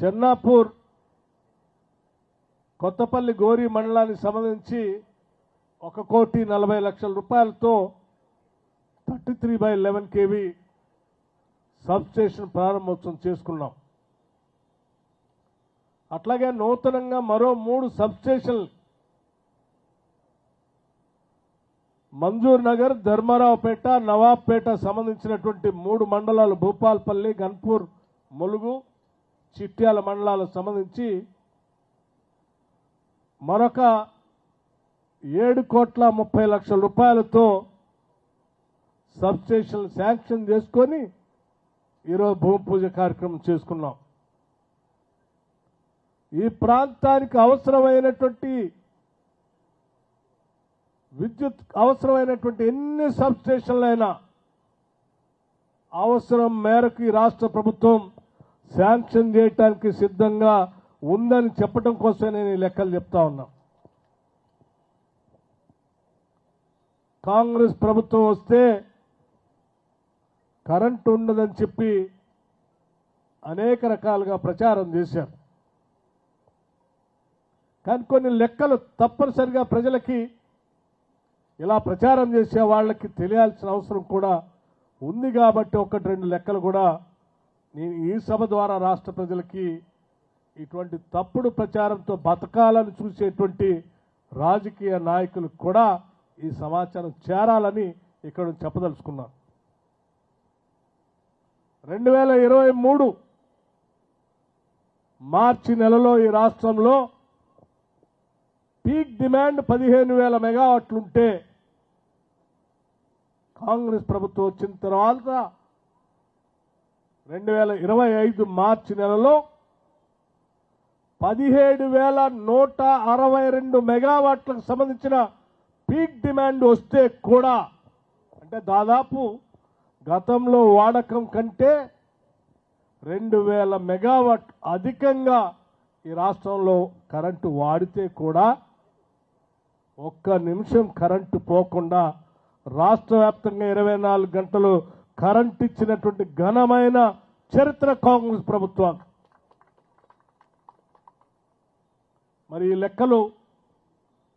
చెన్నాపూర్ కొత్తపల్లి గోరి మండలానికి సంబంధించి 1,40,00,000 రూపాయలతో 33/11 kV సబ్ స్టేషన్ ప్రారంభోత్సవం చేసుకున్నాం. అట్లాగే నూతనంగా మరో 3 సబ్ స్టేషన్లు మంజూర్ నగర్, ధర్మారావుపేట, నవాబ్పేట సంబంధించినటువంటి 3 మండలాలు భూపాల్పల్లి, గన్పూర్, ములుగు, చిట్యాల మండలాలకు సంబంధించి మరొక 7,30,00,000 రూపాయలతో సబ్ స్టేషన్ శాంక్షన్ చేసుకొని ఈరోజు భూమి పూజ కార్యక్రమం చేసుకున్నాం. ఈ ప్రాంతానికి అవసరమైనటువంటి విద్యుత్ అవసరమైనటువంటి ఎన్ని సబ్ స్టేషన్లైనా అవసరం మేరకు ఈ రాష్ట్ర ప్రభుత్వం శాంక్షన్ చేయడానికి సిద్ధంగా ఉందని చెప్పడం కోసమే నేను ఈ లెక్కలు చెప్తా ఉన్నా. కాంగ్రెస్ ప్రభుత్వం వస్తే కరెంటు ఉండదని చెప్పి అనేక రకాలుగా ప్రచారం చేశారు. కానీ కొన్ని లెక్కలు తప్పనిసరిగా ప్రజలకి ఇలా ప్రచారం చేసే వాళ్ళకి తెలియాల్సిన అవసరం కూడా ఉంది. కాబట్టి 1-2 లెక్కలు కూడా నేను ఈ సభ ద్వారా రాష్ట్ర ప్రజలకి ఇటువంటి తప్పుడు ప్రచారంతో బతకాలని చూసేటువంటి రాజకీయ నాయకులకు కూడా ఈ సమాచారం చేరాలని ఇక్కడ చెప్పదలుచుకున్నాను. 2023 మార్చి నెలలో ఈ రాష్ట్రంలో పీక్ డిమాండ్ 15,000 మెగావాట్లుంటే కాంగ్రెస్ ప్రభుత్వం వచ్చిన తర్వాత 2025 మార్చి నెలలో 17,162 మెగావాట్లకు సంబంధించిన పీక్ డిమాండ్ వస్తే కూడా, అంటే దాదాపు గతంలో వాడకం కంటే 2,000 మెగావాట్ అధికంగా ఈ రాష్ట్రంలో కరెంటు వాడితే కూడా ఒక్క నిమిషం కరెంటు పోకుండా రాష్ట్ర వ్యాప్తంగా 24 గంటలు కరెంటు ఇచ్చినటువంటి ఘనమైన చరిత్ర కాంగ్రెస్ ప్రభుత్వం. మరి ఈ లెక్కలు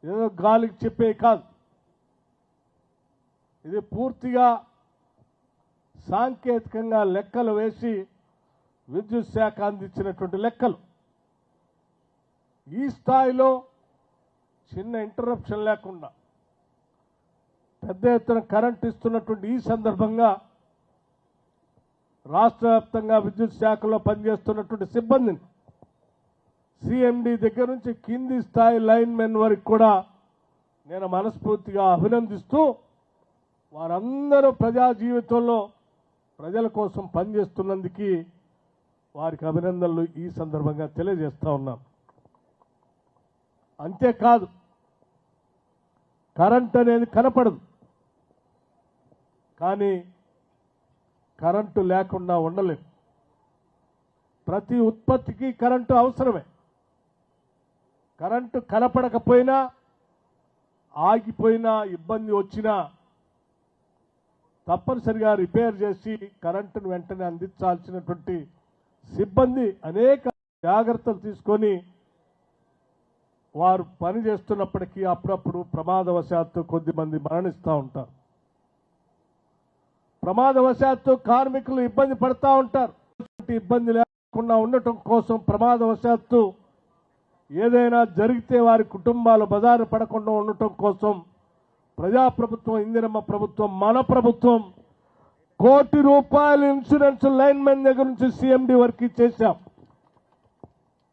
ఏదో గాలికి చెప్పే కాదు, ఇది పూర్తిగా సాంకేతికంగా లెక్కలు వేసి విద్యుత్ శాఖ అందించినటువంటి లెక్కలు. ఈ స్థాయిలో చిన్న ఇంటరప్షన్ లేకుండా పెద్ద ఎత్తున కరెంట్ ఇస్తున్నటువంటి ఈ సందర్భంగా రాష్ట్ర వ్యాప్తంగా విద్యుత్ శాఖలో పనిచేస్తున్నటువంటి సిబ్బందిని సిఎండి దగ్గర నుంచి కింది స్థాయి లైన్ మెన్ వరకు కూడా నేను మనస్ఫూర్తిగా అభినందిస్తూ, వారందరూ ప్రజా జీవితంలో ప్రజల కోసం పనిచేస్తున్నందుకు వారికి అభినందనలు ఈ సందర్భంగా తెలియజేస్తా ఉన్నాను. అంతేకాదు, కరెంట్ అనేది కనపడదు, కానీ కరెంటు లేకుండా ఉండలేము. ప్రతి ఉత్పత్తికి కరెంటు అవసరమే. కరెంటు కనపడకపోయినా, ఆగిపోయినా, ఇబ్బంది వచ్చినా తప్పనిసరిగా రిపేర్ చేసి కరెంటును వెంటనే అందించాల్సినటువంటి సిబ్బంది అనేక జాగ్రత్తలు తీసుకొని వారు పని చేస్తున్నప్పటికీ అప్పుడప్పుడు ప్రమాదవశాత్తు కొద్దిమంది మరణిస్తూ ఉంటారు. ప్రమాదవశాత్తు కార్మికులు ఇబ్బంది పడతా ఉంటారు. ఇబ్బంది లేకుండా ఉండటం కోసం ప్రమాదవశాత్తు ఏదైనా జరిగితే వారి కుటుంబాలు బజారు పడకుండా ఉండటం కోసం ప్రజాప్రభుత్వం, ఇందిరమ్మ ప్రభుత్వం, మన ప్రభుత్వం ₹1 కోటి ఇన్సూరెన్స్ లైన్ మెన్ దగ్గర నుంచి సిఎండి వరకు చేశాం.